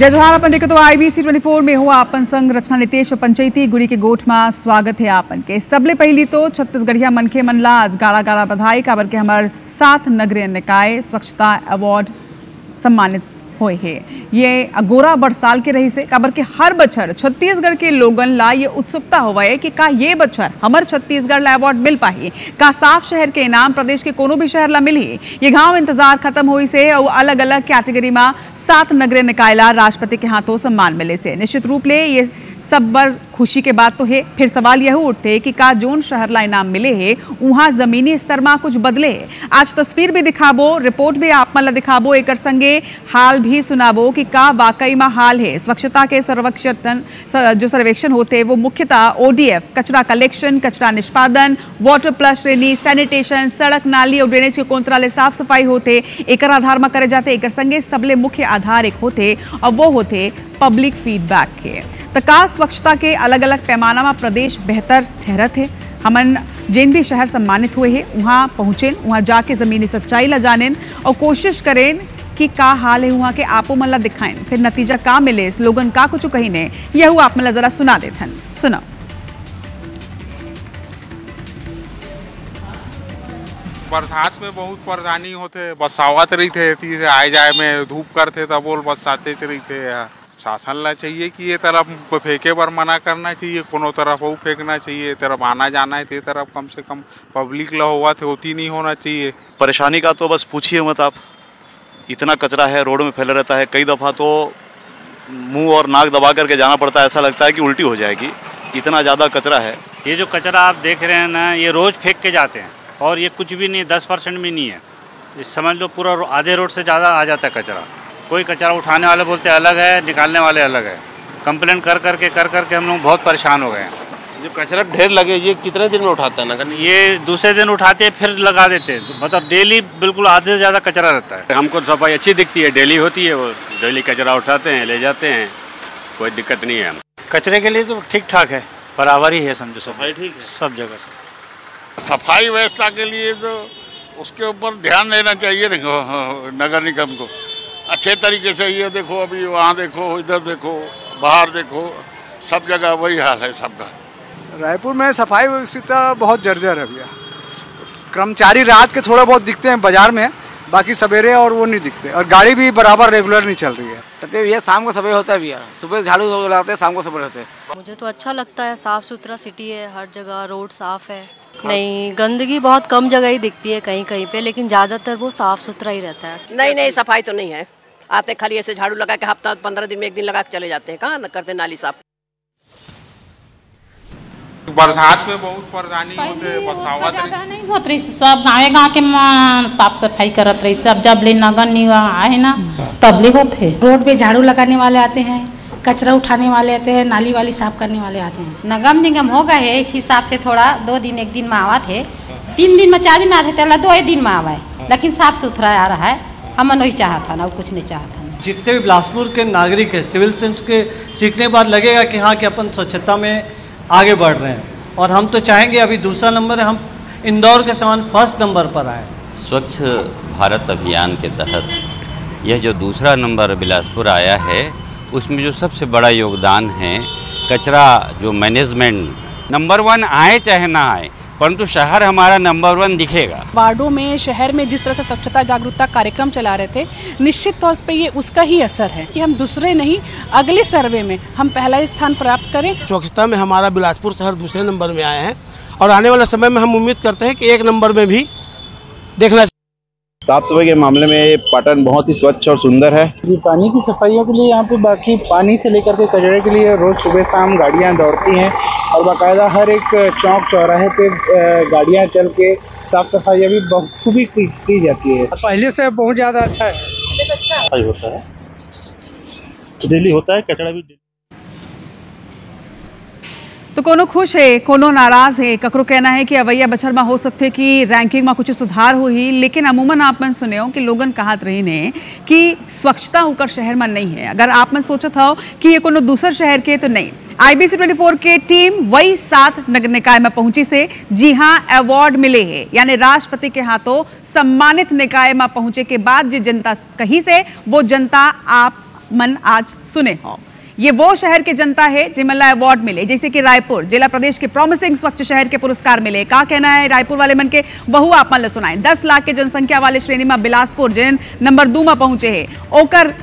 जय जोहार। अपन देखे तो IBC 24 में हुआ अपन संग रचना नितेश पंचायती गुड़ी के गोठ में स्वागत है आपन के। सबले पहली तो छत्तीसगढ़िया मनखे मन ला आज गाड़ा गाड़ा बधाई काबर के हमार 7 नगरीय निकाय स्वच्छता अवार्ड सम्मानित होए है। ये अगोरा बरसाल के रही से काबर के हर बछर छत्तीसगढ़ के लोगन ला ये उत्सुकता होवा है कि का ये बछर हमार छत्तीसगढ़ ला अवार्ड मिल पाही, का साफ शहर के इनाम प्रदेश के कोनो भी शहर ला मिली। ये गांव इंतजार खत्म हुई से और अलग अलग कैटेगरी में 7 नगरीय निकाय ला राष्ट्रपति के हाथों सम्मान मिले से निश्चित रूप ले ये सब बर खुशी के बात तो है। फिर सवाल यह उठते कि का जोन शहर ला इनाम मिले है वहां जमीनी स्तर में कुछ बदले। आज तस्वीर भी दिखाबो, रिपोर्ट भी आप मन ला दिखाबो, एक संगे हाल भी सुनाबो कि का वाकई में हाल है। स्वच्छता के सर्वेक्षण होते वो मुख्यतः ODF कचरा कलेक्शन, कचरा निष्पादन, वाटर प्लस श्रेणी, सैनिटेशन, सड़क नाली और ड्रेनेज के कोंतराले साफ सफाई होते एक आधार में करे जाते। एक संगे सबले मुख्य आधार एक होते और वो होते पब्लिक फीडबैक के। तका स्वच्छता के अलग अलग पैमाना में प्रदेश बेहतर ठहरत है। हमन जिन भी शहर सम्मानित हुए हैं वहाँ पहुँचें, वहाँ जाके ज़मीनी सच्चाई ला जानें और कोशिश करें कि का हाल है वहाँ के आपो मन ला दिखाएं। फिर नतीजा का मिले, स्लोगन का कुछ कहीं ने यह हुआ आप मन ला जरा सुना देथन। सुनो। बरसात में बहुत परेशानी होते, बरसात रही थे से आए जाए में धूप करते तब बोल बरसाते से रही थे। शासन ला चाहिए कि ये तरफ फेंके पर मना करना चाहिए, कोनो तरफ वो फेंकना चाहिए, तरफ आना जाना है ते तरफ कम से कम पब्लिक ला हुआ थे होती नहीं होना चाहिए। परेशानी का तो बस पूछिए मत आप, इतना कचरा है रोड में फैला रहता है। कई दफ़ा तो मुंह और नाक दबा करके जाना पड़ता है, ऐसा लगता है कि उल्टी हो जाएगी, इतना ज़्यादा कचरा है। ये जो कचरा आप देख रहे हैं ना, ये रोज़ फेंक के जाते हैं और ये कुछ भी नहीं, 10% भी नहीं है। इस समझ लो पूरा आधे रोड से ज़्यादा आ जाता है कचरा। कोई कचरा उठाने वाले बोलते अलग है, निकालने वाले अलग है। कंप्लेन कर करके हम लोग बहुत परेशान हो गए हैं। जो कचरा ढेर लगे ये कितने दिन में उठाता है नगर? ये दूसरे दिन उठाते फिर लगा देते, मतलब डेली बिल्कुल आधे से ज़्यादा कचरा रहता है। हमको सफाई अच्छी दिखती है, डेली होती है, वो डेली कचरा उठाते हैं ले जाते हैं, कोई दिक्कत नहीं है। कचरे के लिए तो ठीक ठाक है, बराबर ही है समझो, सफाई ठीक है सब जगह से। सफाई व्यवस्था के लिए तो उसके ऊपर ध्यान देना चाहिए नगर निगम को अच्छे तरीके से। ये देखो अभी वहाँ देखो, इधर देखो, बाहर देखो, सब जगह वही हाल है सबका। रायपुर में सफाई व्यवस्था बहुत जर्जर है भैया। कर्मचारी रात के थोड़ा बहुत दिखते हैं बाजार में, बाकी सवेरे और वो नहीं दिखते, और गाड़ी भी बराबर रेगुलर नहीं चल रही है। सफाई भैया शाम को सफाई होता है भैया, सुबह झाड़ू लगाते हैं, शाम को सफाई होते हैं। मुझे तो अच्छा लगता है, साफ सुथरा सिटी है, हर जगह रोड साफ है। नहीं, गंदगी बहुत कम जगह ही दिखती है कहीं कहीं पे, लेकिन ज्यादातर वो साफ सुथरा ही रहता है। नहीं सफाई तो नहीं है, आते खाली ऐसे झाड़ू लगा के हफ्ता 15 दिन में एक दिन लगा के चले जाते हैं। कहाँ करते नाली साफ। बरसात में बहुत परेशानी होते, बरसात नहीं होत रही, सब गाँव के साफ सफाई करत रही। सब जब ले नगर निगम आए ना तब ले होते। रोड पे झाड़ू लगाने वाले आते हैं, कचरा उठाने वाले आते हैं, नाली वाली साफ करने वाले आते हैं। नगम निगम होगा है एक हिसाब से, थोड़ा 2 दिन 1 दिन में आवा थे, 3 दिन में 4 दिन आते थे, 2 दिन में आवा है, लेकिन साफ सुथरा आ रहा है। हम नहीं चाहता ना, कुछ नहीं चाहता ना। जितने भी बिलासपुर के नागरिक हैं, सिविल सेंस के सीखने के बाद लगेगा कि हाँ कि अपन स्वच्छता में आगे बढ़ रहे हैं। और हम तो चाहेंगे, अभी दूसरा नंबर है, हम इंदौर के समान फर्स्ट नंबर पर आए। स्वच्छ भारत अभियान के तहत यह जो दूसरा नंबर बिलासपुर आया है, उसमें जो सबसे बड़ा योगदान है कचरा जो मैनेजमेंट नंबर 1 आए चाहे ना आए, परंतु शहर हमारा नंबर 1 दिखेगा। वार्डों में, शहर में जिस तरह से स्वच्छता जागरूकता कार्यक्रम चला रहे थे, निश्चित तौर पे ये उसका ही असर है कि हम दूसरे नहीं, अगले सर्वे में हम पहला स्थान प्राप्त करें। स्वच्छता में हमारा बिलासपुर शहर दूसरे नंबर में आए हैं और आने वाले समय में हम उम्मीद करते हैं कि 1 नंबर में भी देखना। साफ सफाई के मामले में ये पाटन बहुत ही स्वच्छ और सुंदर है। पानी की सफाइयों के लिए यहाँ पे बाकी पानी से लेकर के कचरे के लिए रोज सुबह शाम गाड़ियाँ दौड़ती हैं और बाकायदा हर एक चौक चौराहे पे गाड़ियाँ चल के साफ सफाई अभी बखूबी की जाती है। पहले से बहुत ज़्यादा अच्छा है। सफाई होता है, डेली होता है, कचरा भी। तो कोनो खुश है, कोनो नाराज है, ककरो कहना है कि अवैया बछर में हो सकते कि रैंकिंग में कुछ सुधार हुई, लेकिन अमूमन आप मन सुने हो कि लोगन कहत रही ने कि स्वच्छता होकर शहर में नहीं है। अगर आप मन सोचत हो कि ये कोनो दूसर शहर के, तो नहीं। IBC 24 के टीम वही 7 नगर निकाय में पहुंची से, जी हाँ, अवार्ड मिले हैं, यानी राष्ट्रपति के हाथों सम्मानित निकाय में पहुंचे के बाद जो जनता कही से वो जनता आप मन आज सुने हो। ये वो शहर की जनता है जिमला अवार्ड मिले, जैसे कि रायपुर जिला प्रदेश के प्रॉमिसिंग स्वच्छ शहर के पुरस्कार मिले। का कहना है रायपुर वाले मन के बहु आप मन सुनाए। 10 लाख के जनसंख्या वाले श्रेणी में बिलासपुर जिन नंबर 2 में पहुंचे है, ओकर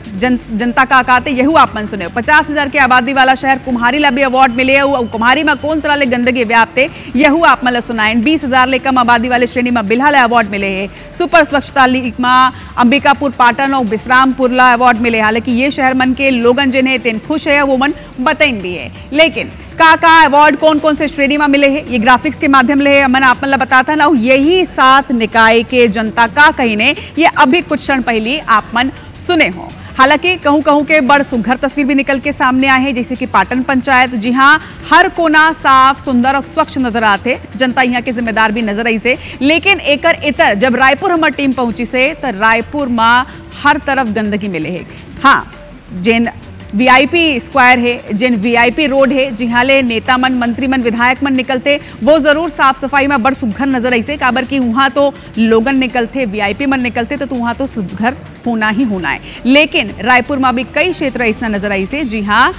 जनता का कहते यहू आप मन सुने। 50,000 की आबादी वाला शहर कुम्हारी ला भी अवार्ड मिले, कुम्हारी में कौन तरह ले गंदगी व्याप्त है यहू आप मन सुनाए। 20,000 ले कम आबादी वाले श्रेणी में बिल्हा ला अवार्ड मिले है। सुपर स्वच्छता लीग में अंबिकापुर, पाटन और बिश्रामपुर ला अवार्ड मिले। हालांकि ये शहर मन के लोगन जिन्हें तेन खुश है वो मन बताइन भी है, लेकिन का अवार्ड कौन कौन से श्रेणी में मिले हैं ये ग्राफिक्स के माध्यम ले मन आप मन बताता ना। यही 7 निकाय के जनता का कहने ये अभी कुछ क्षण पहले आप मन सुने हो। हालांकि कहूं कहूं के बड़ सुघर तस्वीर भी निकल के सामने आए हैं, जैसे कि पाटन पंचायत, जी हाँ हर कोना साफ सुंदर और स्वच्छ नजर आते, जनता यहाँ के जिम्मेदार भी नजर आई से। लेकिन एकर इतर जब रायपुर हमार टीम पहुंची से तो रायपुर में हर तरफ गंदगी मिले है। हाँ जिन वीआईपी स्क्वायर है, जिन वीआईपी रोड है, जिहाँ ले नेता मन, मंत्री मन, विधायक मन निकलते वो जरूर साफ सफाई में बड़ सुघर नजर आई से। काबर की वहाँ तो लोगन निकलते, वीआईपी मन निकलते तो वहाँ तो सुघर होना ही होना है। लेकिन रायपुर में भी कई क्षेत्र ऐसा नजर आई से जी हाँ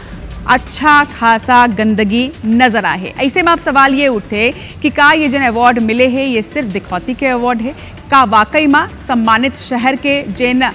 अच्छा खासा गंदगी नजर आए। ऐसे में आप सवाल ये उठे कि का ये जिन अवार्ड मिले हैं ये सिर्फ दिखौती के अवार्ड है, का वाकई में सम्मानित शहर के जिन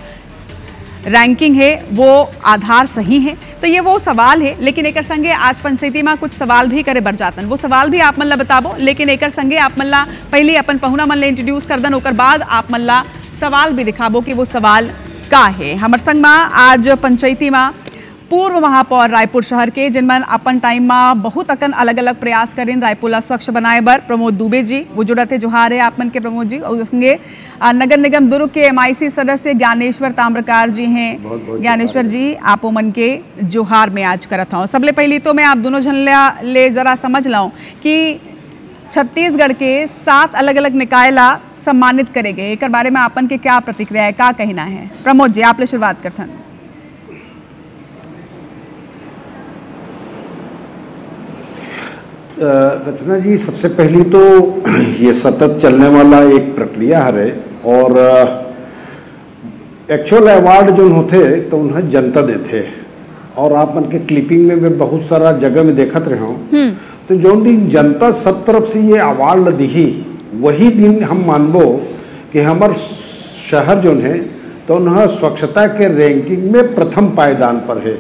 रैंकिंग है वो आधार सही है? तो ये वो सवाल है। लेकिन एक संगे आज पंचायती में कुछ सवाल भी करे बढ़ जातन, वो सवाल भी आप मन ला बताबो। लेकिन एक संगे आप मन ला पहले अपन पहुना मन ला इंट्रोड्यूस कर दन, ओकर बाद आप मन ला सवाल भी दिखाबो कि वो सवाल का है। हमर संग में आज पंचायती में पूर्व महापौर रायपुर शहर के जिनमन अपन टाइम में बहुत अकन अलग अलग प्रयास करें रायपुर ला स्वच्छ बनाए बर प्रमोद दुबे जी वो जुड़त है, जोहार है आप मन के प्रमोद जी। और उसके नगर निगम दुर्ग के MIC सदस्य ज्ञानेश्वर ताम्रकार जी हैं। ज्ञानेश्वर जी आप मन के जोहार में आज करत हूँ। सबले पहली तो मैं आप दोनों जन ले जरा समझ लाऊं कि छत्तीसगढ़ के 7 अलग अलग निकाय ला सम्मानित करेंगे, एक बारे में आपन के क्या प्रतिक्रिया है, क्या कहना है? प्रमोद जी आप ले शुरुआत करथन। रचना जी सबसे पहली तो ये सतत चलने वाला एक प्रक्रिया है और एक्चुअल अवार्ड जो होते तो उन्हें जनता देते और आप मन के क्लिपिंग में मैं बहुत सारा जगह में देखत रहा हूँ। तो जो दिन जनता सब तरफ से ये अवार्ड दी वही दिन हम मानबो कि हमार शहर जो है तो उन्हें स्वच्छता के रैंकिंग में प्रथम पायदान पर है।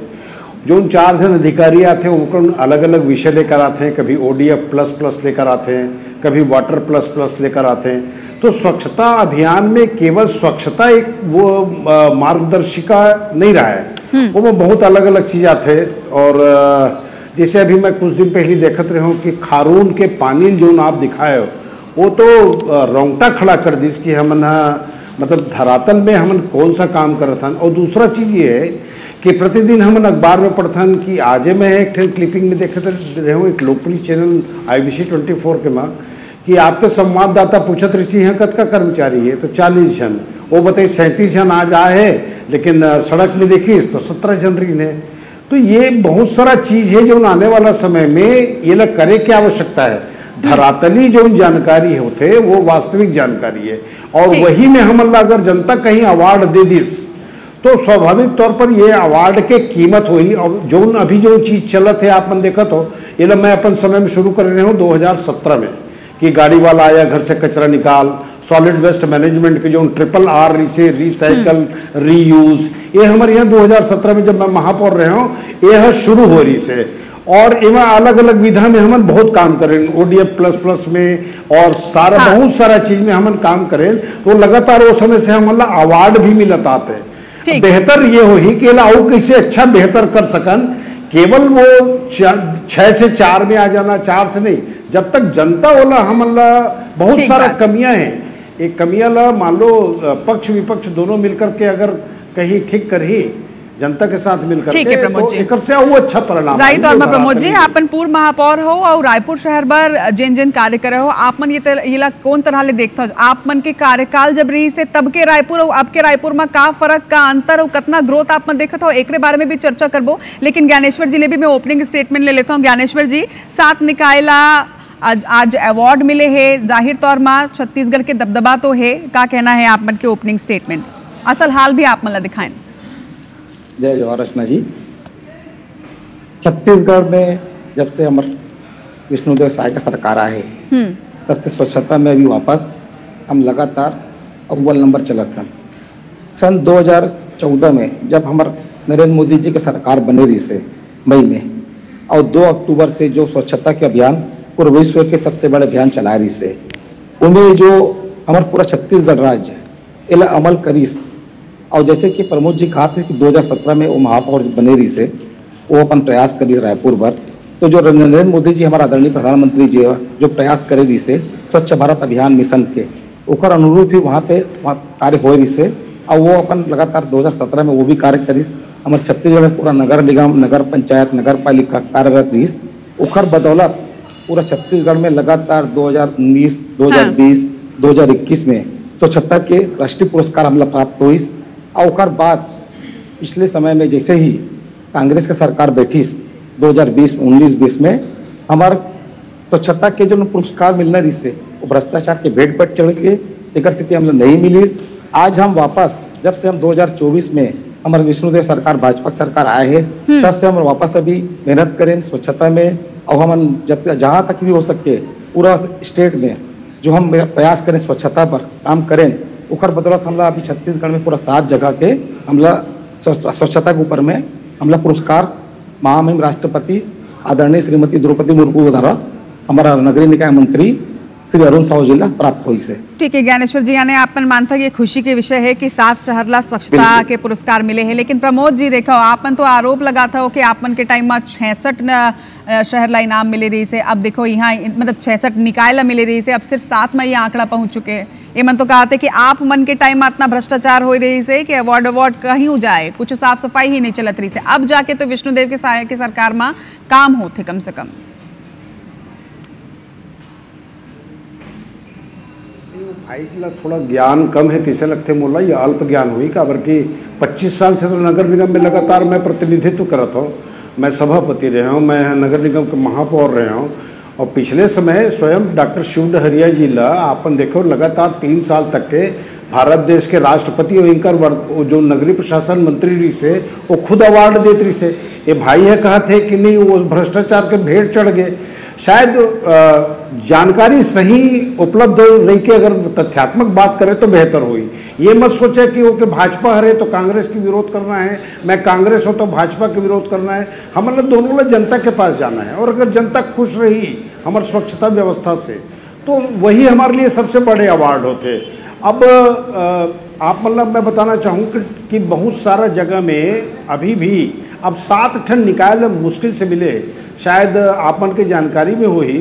जो 4 जन अधिकारी आते हैं उनको अलग अलग विषय लेकर आते हैं, कभी ODF++ लेकर आते हैं, कभी वाटर++ लेकर आते हैं। तो स्वच्छता अभियान में केवल स्वच्छता एक वो मार्गदर्शिका नहीं रहा है, वो बहुत अलग अलग चीज़ आते हैं। और जैसे अभी मैं कुछ दिन पहले देखत रहा हूँ कि खारून के पानी जो आप दिखाए वो तो रोंगटा खड़ा कर दी कि हम मतलब धरातल में हम कौन सा काम कर रहा था। और दूसरा चीज़ ये है कि प्रतिदिन हम अखबार में पढ़थन कि आज मैं एक क्लिपिंग में देखते रहे हूँ एक लोकप्रिय चैनल IBC 24 के माँ कि आपके संवाददाता पूछत रही हैं कद का कर्मचारी है तो 40 जन, वो बताइए 37 जन आज आए हैं लेकिन सड़क में देखी तो 17 जन रही है। तो ये बहुत सारा चीज़ है जो आने वाला समय में ये लोग करे क्या आवश्यकता है। धरातली जो जानकारी होते वो वास्तविक जानकारी है और वही में हम अगर जनता कहीं अवार्ड दे दी तो स्वाभाविक तौर पर ये अवार्ड के कीमत हुई। और जो अभी जो चीज़ चलत है आप मन देखत हो ये मैं अपन समय में शुरू कर रहे हूँ 2017 में कि गाड़ी वाला आया घर से कचरा निकाल, सॉलिड वेस्ट मैनेजमेंट के जो RRR से रिसाइकल रीयूज, ये हमारे यहाँ 2017 में जब मैं महापौर रहे हूँ यह शुरू हो रही से। और इमा अलग अलग विधा में हम बहुत काम करें ODF++ में और सारा बहुत सारा चीज में हम काम करें तो लगातार उस समय से हम अवार्ड भी मिलत आते हैं। बेहतर ये हो ही कि आओ कैसे अच्छा बेहतर कर सकन, केवल वो 6 से 4 में आ जाना, 4 से नहीं, जब तक जनता होला हमला बहुत सारा कमियां हैं। एक कमियां ला मान लो पक्ष विपक्ष दोनों मिलकर के अगर कहीं ठीक कर ही जनता के साथ मिलकर ठीक है प्रमोद जी, एक से वो अच्छा परिणाम जाहिर तौर पर प्रमोद जी आपन पूर्व महापौर हो और रायपुर शहर बर जिन जिन कार्य करे हो आप मन ये कौन तरह ले देखता हो आप मन के कार्यकाल जब रही से तब के रायपुर और अब के रायपुर में का फर्क का अंतर और कितना ग्रोथ आप मन देखत हो एक बारे में भी चर्चा करबो। लेकिन ज्ञानेश्वर जी ले भी मैं ओपनिंग स्टेटमेंट ले लेता हूँ। ज्ञानेश्वर जी 7 निकायला आज अवार्ड मिले है, जाहिर तौर में छत्तीसगढ़ के दबदबा तो है, क्या कहना है आप मन के ओपनिंग स्टेटमेंट असल हाल भी आप मन ला दिखाएं। जय जवाहर रचना जी। छत्तीसगढ़ में जब से हमारे विष्णुदेव साय का सरकार आए तब से स्वच्छता में अभी वापस हम लगातार अव्वल नंबर चला था। सन 2014 में जब हमारे नरेंद्र मोदी जी की सरकार बने रही से मई में, और 2 अक्टूबर से जो स्वच्छता के अभियान पूरे विश्व के सबसे बड़े अभियान चला रही से, उनमें जो हमारा पूरा छत्तीसगढ़ राज्य इला अमल करीस। और जैसे कि प्रमोद जी कहा थे कि 2017 में वो महापौर बने रही से वो अपन प्रयास करी रायपुर भर, तो जो नरेंद्र मोदी जी हमारा आदरणीय प्रधानमंत्री जी जो प्रयास करे रही से स्वच्छ भारत अभियान मिशन के ओकर अनुरूप ही वहाँ पे कार्य हो रही से, और वो अपन लगातार 2017 में वो भी कार्य करीस। हमारे छत्तीसगढ़ में पूरा नगर निगम, नगर पंचायत, नगर पालिका कार्यरत रहीस। ओकर बदौलत पूरा छत्तीसगढ़ में लगातार 2019, 2020, 2021 में स्वच्छता के राष्ट्रीय पुरस्कार हमला प्राप्त हुईस। और ओकर बाद पिछले समय में जैसे ही कांग्रेस की सरकार बैठीस 2020, 19-20 में हमारे स्वच्छता के जो पुरस्कार मिलने रही से वो भ्रष्टाचार के भेंट पर चढ़ गए, एक स्थिति हमें नहीं मिली। आज हम वापस जब से हम 2024 में हमारे विष्णुदेव सरकार भाजपा सरकार आए हैं तब से हम वापस अभी मेहनत करें स्वच्छता में, और हम जब जहाँ तक भी हो सके पूरा स्टेट में जो हम प्रयास करें स्वच्छता पर काम करें। उकर बदौलत हमला अभी छत्तीसगढ़ में पूरा 7 जगह के हमला स्वच्छता के ऊपर में हमला पुरस्कार महामहिम राष्ट्रपति आदरणीय श्रीमती द्रौपदी मुर्मू द्वारा हमारा नगरीय निकाय मंत्री श्री अरुण साहू जिला प्राप्त हुई से। ठीक है ज्ञानेश्वर जी, यानी आपन मानता ये खुशी के विषय है कि 7 शहरला स्वच्छता के पुरस्कार मिले हैं, लेकिन प्रमोद जी देखो आपन तो आरोप लगाता हो कि आपन के टाइम में 66 शहरला इनाम मिले रही से, अब देखो यहाँ मतलब 66 निकाय ला मिले रही से, अब सिर्फ 7 में ये आंकड़ा पहुंच चुके हैं। ये मन तो कहा थे कि आप मन के टाइम में इतना भ्रष्टाचार हो रही से कि अवार्ड कहीं हो जाए, कुछ साफ सफाई ही नहीं चलत रही से, अब जाके तो विष्णुदेव के साय के सरकार में काम होते कम से कम। भाई की थोड़ा ज्ञान कम है तीसरे लगते मोला ये अल्प ज्ञान हुई का, बल्कि 25 साल से तो नगर निगम में लगातार मैं प्रतिनिधित्व करता हूँ, मैं सभापति रहा हूँ, मैं नगर निगम के महापौर रहा हूँ। और पिछले समय स्वयं डॉक्टर शिव डहरिया जी ला आपन देखो लगातार 3 साल तक के भारत देश के राष्ट्रपति और इनकर जो नगरीय प्रशासन मंत्री रही से वो खुद अवार्ड देते रही से। ये भाई है कहा थे कि नहीं वो भ्रष्टाचार के भेंट चढ़ गए, शायद जानकारी सही उपलब्ध नहीं के अगर तथ्यात्मक बात करें तो बेहतर हुई। ये मत सोचे कि वो कि भाजपा हरे तो कांग्रेस की विरोध करना है, मैं कांग्रेस हो तो भाजपा के विरोध करना है। हमारे दोनों लोग जनता के पास जाना है, और अगर जनता खुश रही हमारी स्वच्छता व्यवस्था से तो वही हमारे लिए सबसे बड़े अवार्ड होते। अब आप मतलब मैं बताना चाहूँ कि बहुत सारा जगह में अभी भी अब 7 ठन निकाय मुश्किल से मिले। शायद आपन की जानकारी में हुई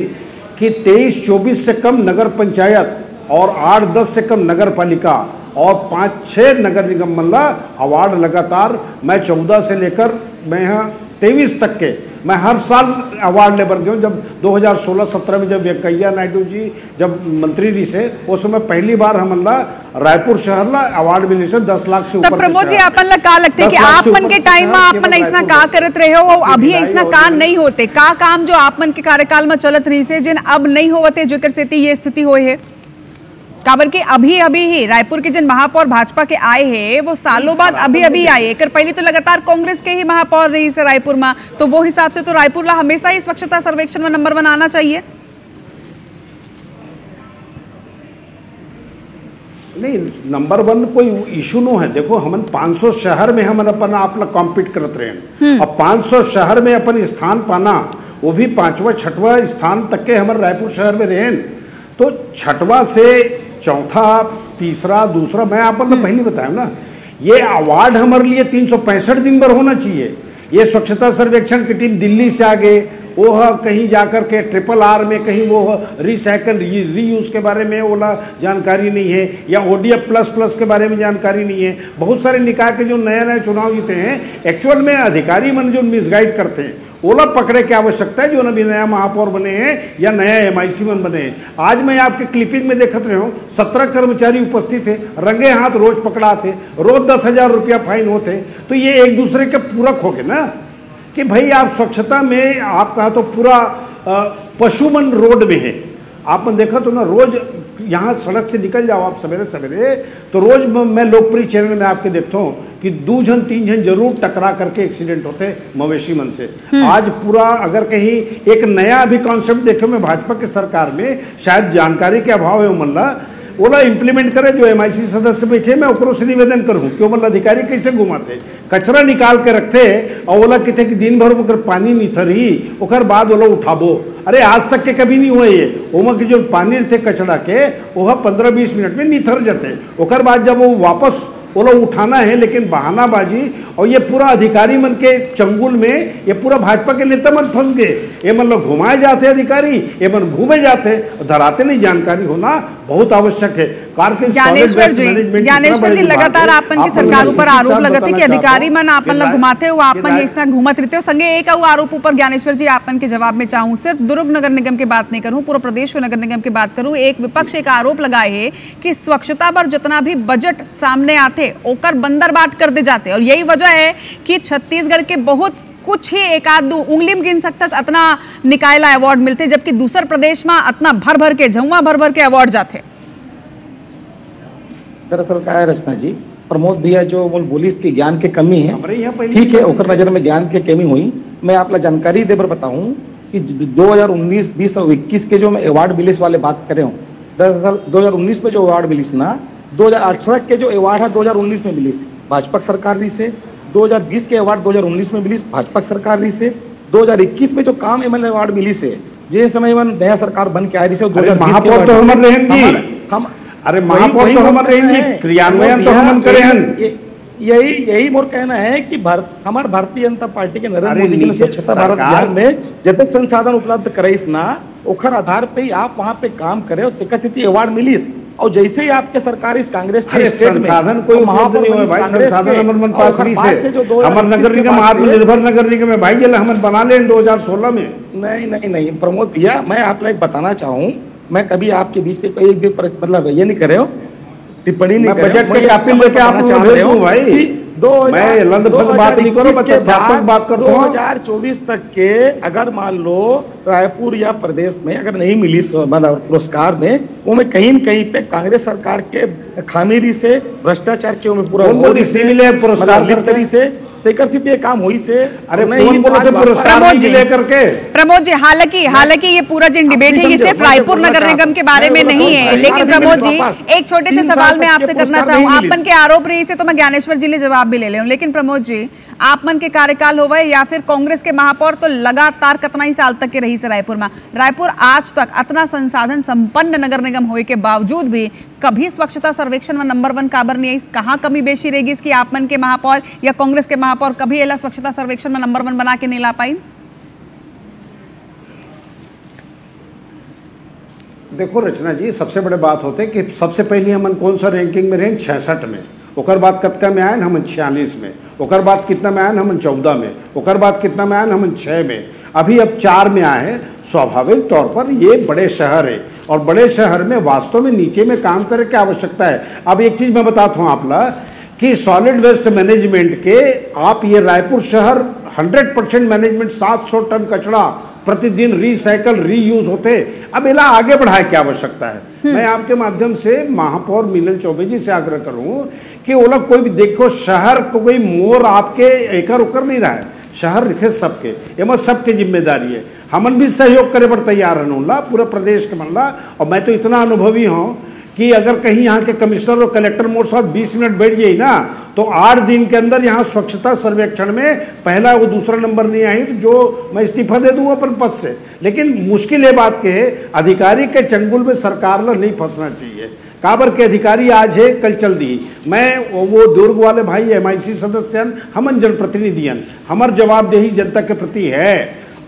कि 23-24 से कम नगर पंचायत और 8-10 से कम नगर पालिका और 5-6 नगर निगम मल्ला अवार्ड लगातार मैं 14 से लेकर मैं यहाँ 23 तक के मैं हर साल अवार्ड लेकर गया हूँ। जब 2016-17 में जब वेंकैया नायडू जी जब मंत्री जी से उस समय पहली बार हम रायपुर शहर ला अवार्ड मिले से 10 लाख से ऊपर। प्रमोद जी अपन ला का लगते कि आपन के टाइम में आपन ऐसा का करत रहे हो, अभी ऐसा का नहीं होते का काम जो आपन के कार्यकाल में चलत रही से जिन अब नहीं होते जो कर से ये स्थिति हो है काबर के अभी ही रायपुर के जिन महापौर भाजपा के आए हैं वो सालों बाद अभी आए, एक पहले तो लगातार कांग्रेस के ही महापौर रही से रायपुर में, तो वो हिसाब से तो रायपुर ला हमेशा ही स्वच्छता सर्वेक्षण में नंबर 1 आना चाहिए। नहीं नंबर 1 कोई इशू नो है। देखो हम 500 शहर में हम अपन आप लोग कॉम्पीट करते रहे, अब 500 शहर में अपन स्थान पाना वो भी 5वां 6वां स्थान तक के हमारे रायपुर शहर में रहे, तो 6वां से 4था 3रा 2रा मैं आप पहले बताया ना, ये अवार्ड हमारे लिए 365 दिन भर होना चाहिए। ये स्वच्छता सर्वेक्षण की टीम दिल्ली से आ गए, वो कहीं जाकर के RRR में कहीं वो रिसाइकल रीयूज के बारे में वो जानकारी नहीं है, या ODF++ के बारे में जानकारी नहीं है। बहुत सारे निकाय के जो नए चुनाव जीते हैं एक्चुअल में अधिकारी मन जो मिसगाइड करते हैं ओला पकड़े की आवश्यकता है, जो अभी नया महापौर बने हैं या नया MIC मन बने हैं। आज मैं आपके क्लिपिंग में देखते रहे हूँ 17 कर्मचारी उपस्थित थे, रंगे हाथ रोज पकड़ाते, रोज 10,000 रुपया फाइन होते, तो ये एक दूसरे के पूरक हो गए ना कि भाई आप स्वच्छता में आप कहा तो पूरा पशुमन रोड में है। आपने देखा तो ना रोज यहाँ सड़क से निकल जाओ आप सवेरे सवेरे, तो रोज मैं लोकप्रिय चैनल में आपके देखता हूँ कि 2 जन 3 जन जरूर टकरा करके एक्सीडेंट होते मवेशी मन से। आज पूरा अगर कहीं एक नया अभी कॉन्सेप्ट देखे में भाजपा की सरकार में शायद जानकारी के अभाव है मल्ला ओला इम्प्लीमेंट करे। जो MIC सदस्य बैठे मैं ओकरो से निवेदन करूँ कि मतलब अधिकारी कैसे घुमाते कचरा निकाल के रखते और ओला कहते कि दिन भर अगर पानी निथर ही ओकर बाद ओला उठाबो। अरे आज तक के कभी नहीं हुए ये ओमा के जो पानी थे कचरा के वह 15-20 मिनट में निथर जाते ओकर बाद जब वो वापस वो लोग उठाना है। लेकिन बहानाबाजी और ये पूरा अधिकारी मन के चंगुल में ये पूरा भाजपा के नेता मन फंस गए। ये मन लोग घुमाए जाते अधिकारी ये मन घूमे जाते धराते नहीं। जानकारी होना बहुत आवश्यक है। ज्ञानेश्वर जी लगातार आपन की सरकार ऊपर आरोप लगते कि अधिकारी मन आपन लोग घुमाते हो आपन इसमें घूमत रहते हो संगे एक आरोप ऊपर ज्ञानेश्वर जी आपन के जवाब में चाहूँ सिर्फ दुर्ग नगर निगम की बात नहीं करूँ पूरा प्रदेश नगर निगम की बात करूँ। एक विपक्ष एक आरोप लगाए है कि स्वच्छता पर जितना भी बजट सामने आते ओकर बंदर बाट कर दे जाते और यही वजह है कि छत्तीसगढ़ के बहुत कुछ ही एक आध दो उंगली में गिन सकता अतना निकायला अवार्ड मिलते जबकि दूसर प्रदेश में अतना भर भर के झुआ भर भर के अवार्ड जाते। दरअसल क्या है रचना जी प्रमोद भैया जो बोली इसकी ज्ञान के कमी है ठीक है ओकर नजर में ज्ञान के कमी हुई। मैं आपला जानकारी दे पर बताऊं कि 2019, 20 और 21 के जो मैं अवार्ड मिलिस वाले बात करे हूँ दरअसल 2019 में जो अवार्ड मिलिस ना 2018 के जो अवार्ड है 2019 में मिलिस भाजपा सरकार री से 2020 के अवार्ड 2019 में मिलिस भाजपा सरकार री से 2021 में जो काम एमएलए अवार्ड मिली से जिस समय नया सरकार बन के आ रही से महापौर तो हमर रहेंगी हम अरे महापौर तो हमर रहेंगी क्रियान्वयन तो हम करे हन। यही मोर कहना है कि हमारे भारतीय जनता पार्टी के नरेंद्र मोदी के स्वच्छता भारत अभियान में जब तक संसाधन उपलब्ध कराइस ना ओखर आधार पे ही आप वहाँ पे काम करे और तिकसिति अवार्ड मिलिस और जैसे ही आपके सरकार इस कांग्रेस के स्टेट में संसाधन कोई उपलब्ध नहीं हुआ भाई संसाधन हमर मन पास रही से हमर नगर निगम आत्मनिर्भर नगर निगम में भाई जला हमर बना ले 2016 में। नहीं प्रमोद भैया मैं आप लोग बताना चाहूँ मैं कभी आपके बीच पे कोई भी मतलब ये नहीं करे हो टिप्पणी नहीं करे बजट के कापी लेके आप भेज दूं भाई मैं लंदफंद बात नहीं करो तथ्यात्मक बात करता हूं। 2024 तक के अगर मान लो रायपुर या प्रदेश में अगर नहीं मिली मतलब पुरस्कार में वो में कहीं न कहीं पे कांग्रेस सरकार के खामिरी से भ्रष्टाचार के में पूरा मिले पुरस्कार से तेकर से काम हुई से अरे कौन बोले थे पुरस्कार लेकर के प्रमोद जी हालांकि ये पूरा जिन डिबेट है ये सिर्फ रायपुर नगर निगम के बारे में नहीं है लेकिन प्रमोद जी एक छोटे से सवाल मैं आपसे करना चाहूँ आप मन के आरोप रही से तो मैं ज्ञानेश्वर जी ने जवाब भी ले ले लेकिन प्रमोद जी आप मन के कार्यकाल होवे या फिर कांग्रेस के महापौर तो लगातार कितना ही साल तक के रही से रायपुर आज तक इतना संसाधन संपन्न नगर निगम होने के बावजूद भी कभी स्वच्छता सर्वेक्षण में नंबर 1 काबर नहीं आई। कहाँ कमी बेशी रहेगी इसकी आप मन के महापौर या कांग्रेस के महापौर कभी एला स्वच्छता सर्वेक्षण में नंबर 1 बना के नहीं ला पाई। देखो रचना जी सबसे बड़े बात होते हैं कि सबसे पहले हम कौन सा रैंकिंग में रहे 66 में ओकर बाद कतका में आए हम 46 में ओकर बाद कितना में आए हम 14 में ओकर बाद कितना में आए हम 6 में अभी अब 4 में आए हैं। स्वाभाविक तौर पर ये बड़े शहर है और बड़े शहर में वास्तव में नीचे में काम करने की आवश्यकता है। अब एक चीज़ मैं बताता हूँ आप लोग कि सॉलिड वेस्ट मैनेजमेंट के आप ये रायपुर शहर 100% मैनेजमेंट 700 टन कचरा प्रतिदिन रिसाइकल रीयूज होते अब इला आगे बढ़ाए की आवश्यकता है। मैं आपके माध्यम से महापौर मिलन चौबे जी से आग्रह करूं कि वो लोग कोई भी देखो शहर को कोई मोर आपके एकर उकर नहीं रहा है शहर रखे सबके एम सबके जिम्मेदारी है हमन भी सहयोग करे पर तैयार है पूरे प्रदेश के मनला। और मैं तो इतना अनुभवी हूँ कि अगर कहीं यहाँ के कमिश्नर और कलेक्टर मोर साथ 20 मिनट बैठ गई ना तो 8 दिन के अंदर यहाँ स्वच्छता सर्वेक्षण में पहला वो दूसरा नंबर नहीं आई तो जो मैं इस्तीफा दे दूँ अपन पद से। लेकिन मुश्किल ये बात के अधिकारी के चंगुल में सरकार ला नहीं फंसना चाहिए। काबर के अधिकारी आज है कल चल दी। मैं वो दुर्ग वाले भाई MIC सदस्य हमन जनप्रतिनिधियन हमार जवाबदेही जनता के प्रति है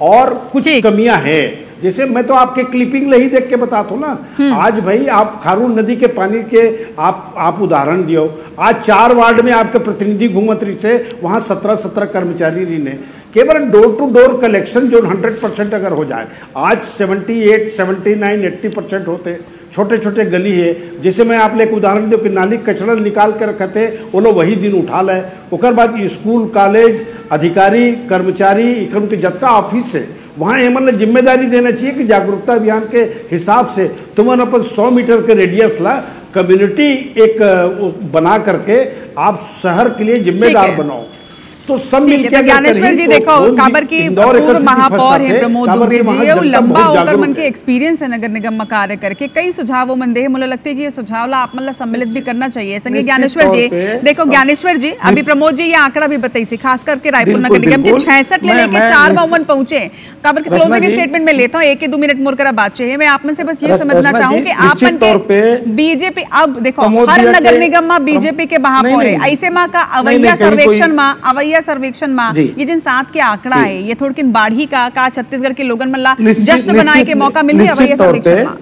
और कुछ कमियां है जैसे मैं तो आपके क्लिपिंग ले ही देख के बताता हूँ ना। आज भाई आप खारून नदी के पानी के आप उदाहरण दियो आज 4 वार्ड में आपके प्रतिनिधि घूमत रही से वहाँ 17 कर्मचारी रही ने केवल डोर टू डोर कलेक्शन जो 100% अगर हो जाए आज 78, 79, 80% होते छोटे छोटे गली है। जैसे मैं आप एक उदाहरण दो कि नाली कचरा निकाल के रखते वो लोग वही दिन उठा ले ओकर बाद स्कूल कॉलेज अधिकारी कर्मचारी उनके जतका ऑफिस से वहाँ एमन जिम्मेदारी देना चाहिए कि जागरूकता अभियान के हिसाब से तुमन अपन 100 मीटर के रेडियस ला कम्युनिटी एक बना करके आप शहर के लिए जिम्मेदार बनाओ, तो सब मिलकर ज्ञानेश्वर जी देखो काबर की पूर्व महापौर है प्रमोद दुबे जी, वो लंबा होकर मन के एक्सपीरियंस है नगर निगम में कार्य करके कई सुझाव मन दे, मुझे लगता है कि ये सुझाव ला आप मतलब सम्मिलित भी करना चाहिए संगे। ज्ञानेश्वर जी देखो, ज्ञानेश्वर जी अभी प्रमोद जी ये आंकड़ा भी बताई सी, खास करके रायपुर नगर निगम के 66 ले लेके 452 पहुंचे। काबर के क्लोजिंग स्टेटमेंट में लेता हूँ, 1 2 मिनट मोर करा बात चाहिए। मैं आप में से बस ये समझना चाहूँ कि आपन के बीजेपी, अब देखो हर नगर निगम में बीजेपी के महापौर है, ऐसे माँ का अवैया सर्वेक्षण में ये जिन 7 के आंकड़ा है, ये थोड़ी बाढ़ी का छत्तीसगढ़ के लोगन मल्ला जश्न बनाए के मौका मिल रही अवैया सर्वेक्षण में।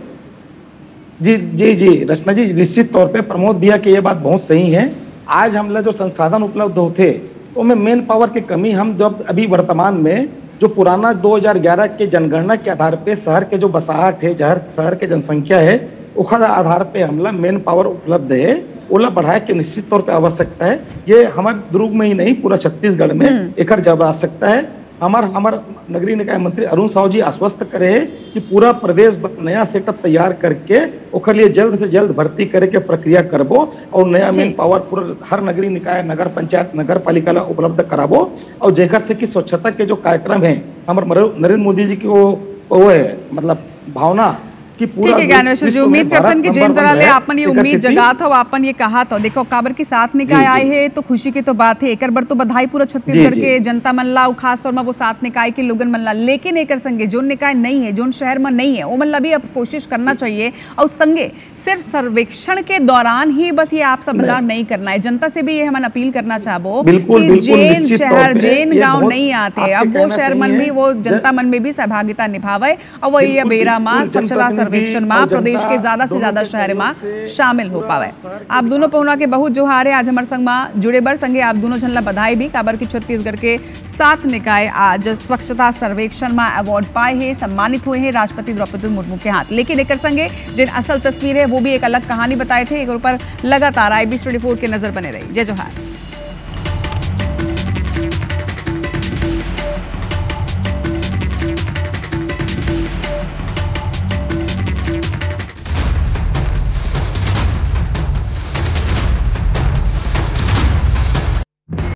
जी जी जी रचना जी, निश्चित तौर पे प्रमोद भैया की ये बात बहुत सही है। आज हमला जो संसाधन उपलब्ध होते तो में मेन पावर की कमी, हम जब अभी वर्तमान में जो पुराना 2011 के जनगणना के आधार पे शहर के जो बसाहट है, शहर के जनसंख्या है, उखद आधार पे हमला मेन पावर उपलब्ध है, ओला बढ़ाए के निश्चित तौर पे आवश्यकता है। ये हमारे दुर्ग में ही नहीं, पूरा छत्तीसगढ़ में एक जब आवश्यकता है। हमार नगरीय निकाय मंत्री अरुण साहू जी आश्वस्त करे है कि पूरा प्रदेश नया सेटअप तैयार करके ओकर लिए जल्द से जल्द भर्ती करे के प्रक्रिया करबो और नया मेन पावर पूरा हर नगरीय निकाय, नगर पंचायत, नगर पालिका ला उपलब्ध कराबो। और जेकर से कि स्वच्छता के जो कार्यक्रम है, हमारे नरेंद्र मोदी जी की वो है मतलब भावना कि पूरा ठीक है ज्ञानेश्वर जी, उम्मीद करतन कि जिन तरह ले आपन ये उम्मीद जगा था आपन ये कहा था। देखो काबर के साथ निकाय आए हैं तो खुशी की तो बात है, एक बार तो बधाई पूरा छत्तीसगढ़ के जनता मल्ला, खास तौर में वो 7 निकाय के लोगन मल्ला। लेकिन एक संगे जो निकाय नहीं है, जो शहर में नहीं है, वो मल्ला भी अब कोशिश करना चाहिए। और संगे सिर्फ सर्वेक्षण के दौरान ही बस ये आप सब नहीं करना है, जनता से भी ये हम अपील करना चाहबो कि जैन शहर जैन गाँव नहीं आते, अब वो शहर मन भी, वो जनता मन में भी सहभागिता निभावे और वो ये बेरा मास स्वच्छता सर्वेक्षण में प्रदेश के ज्यादा से ज्यादा शहर में शामिल हो पावे। आप दोनों पहुना के बहुत जोहार है, आज हमारे संग में जुड़े बर संगे आप दोनों झनला बधाई भी। काबर की छत्तीसगढ़ के 7 निकाय आज स्वच्छता सर्वेक्षण में अवार्ड पाए हैं, सम्मानित हुए हैं राष्ट्रपति द्रौपदी मुर्मू के हाथ। लेकिन एक संगे जिन असल तस्वीर है वो भी एक अलग कहानी बताए थे, एक ऊपर लगातार IBC 24 के नजर बने रही। जय जोहार।